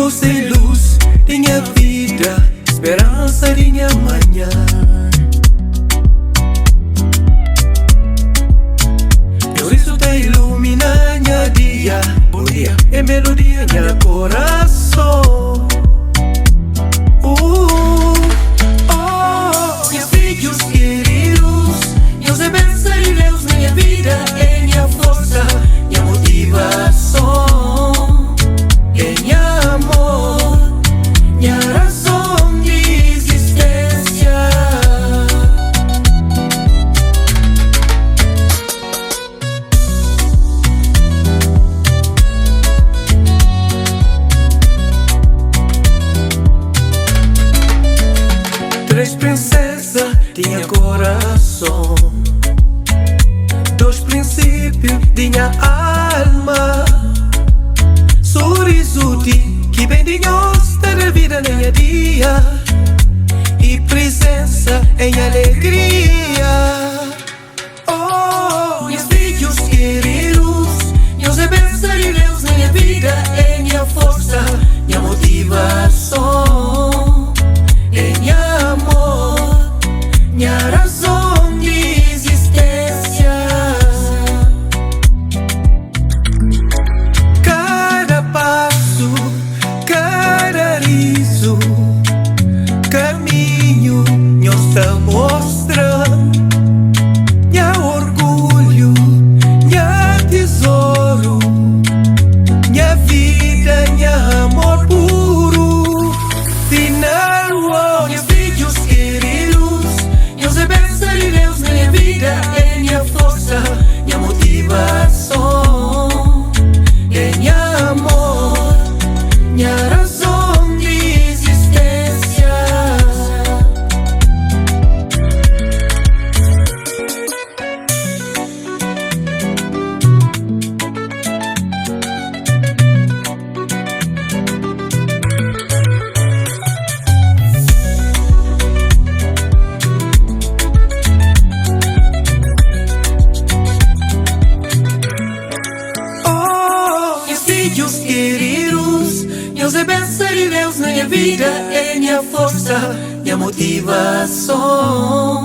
Eu sei luz de minha vida, esperança de minha manhã. Por isso te ilumina minha dia, bom dia, é melodia minha coração. Meus filhos queridos, Deus é bênção de Deus na minha vida, é minha força, minha motivação, é minha amor, minha razão de existência. Três princesas tinha coração, dois princípios tinha alma, sorriso que vem de Deus da vida na minha dia, e presença em alegria. Meus filhos queridos, Deus é bênção de Deus na minha vida, é minha força, minha motivação, é minha amor, minha razão de existência. Cada passo, cada riso, caminho nos está mostrando. Minha orgulho, minha tesouro, minha vida, minha amor puro. Final, meus filhos queridos, Deus é bênção de Deus na minha vida, é minha força, minha motivação, é minha amor, minha razão de existência. Meus filhos queridos, Deus é bênção de Deus na minha vida, é minha força, minha motivação.